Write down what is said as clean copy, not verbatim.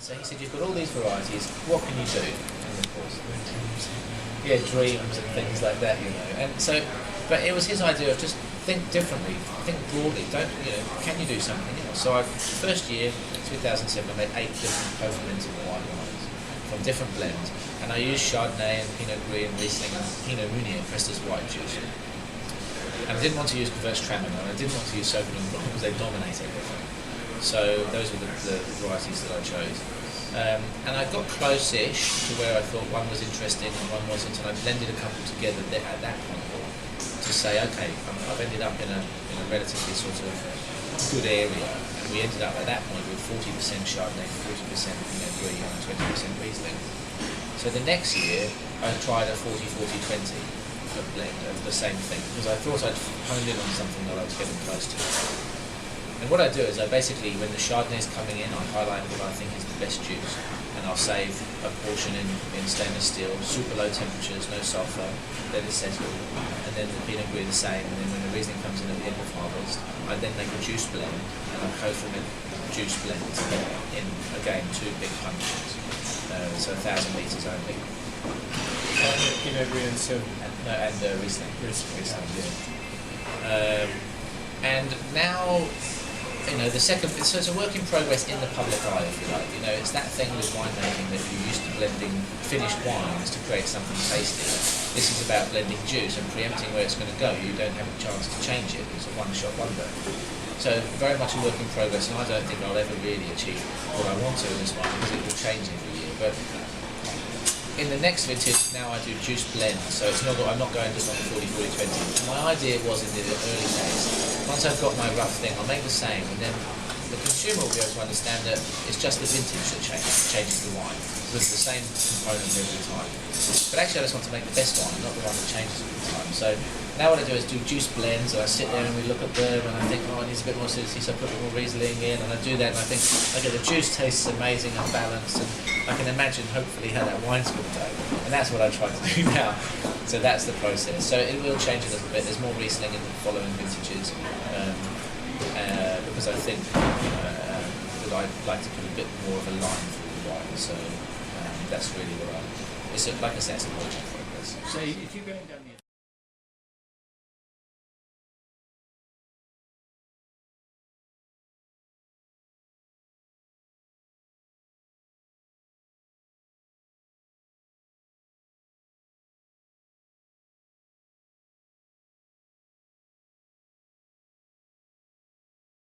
So he said, you've got all these varieties, what can you do? And of course, yeah, dreams and things like that, you know. And so, but it was his idea of just think differently, think broadly. Don't, you know, can you do something else? So first year, 2007, I made 8 different post-fermented white wines from different blends, and I used Chardonnay and Pinot Gris and Riesling and Pinot Meunier pressed as white juice. And I didn't want to use Gewürztraminer, and I didn't want to use Sauvignon Blanc because they dominate everything. So those were the varieties that I chose. And I got close-ish to where I thought one was interesting and one wasn't, and I blended a couple together at that point to say, okay, I've ended up in a relatively sort of good area, and we ended up at that point with 40% Chardonnay, 40% Pinot Gris, and 20% Riesling. So the next year, I tried a 40-40-20 blend of the same thing, because I thought I'd honed in on something that I was getting close to. And what I do is I basically, when the Chardonnay is coming in, I highlight what I think is the best juice, and I'll save a portion in stainless steel, super low temperatures, no sulfur, let it settle, and then the Pinot Gris the same, and then when the Riesling comes in at the end of harvest, I then make a juice blend, and I co-ferment juice blends in, again, 2 big punches, so 1,000 litres only. Pinot Gris and Silver. And Riesling. Yeah. And now, you know, so it's a work in progress in the public eye, if you like. You know, it's that thing with winemaking that you're used to blending finished wines to create something tasty. This is about blending juice and preempting where it's going to go. You don't have a chance to change it. It's a one-shot wonder. So very much a work in progress, and I don't think I'll ever really achieve what I want to in this wine because it will change every year. But in the next vintage, now I do juice blends, so it's not, I'm not going just on the 40-40-20. My idea was in the early days, once I've got my rough thing, I'll make the same, and then the consumer will be able to understand that it's just the vintage that changes the wine, because it's the same components every time. But actually I just want to make the best wine, not the one that changes all the time. So now what I do is do juice blends, and I sit there and we look at them, and I think, oh, it needs a bit more acidity, so I put a bit more Riesling in, and I do that, and I think, okay, the juice tastes amazing and balanced, and I can imagine hopefully how that wine's going to go. And that's what I try to do now. So that's the process. So it will change a little bit. There's more Riesling in the following vintages, because I think that I'd like to put a bit more of a line through the wine. So that's really what it's like I said, it's a work in progress. So if you're going down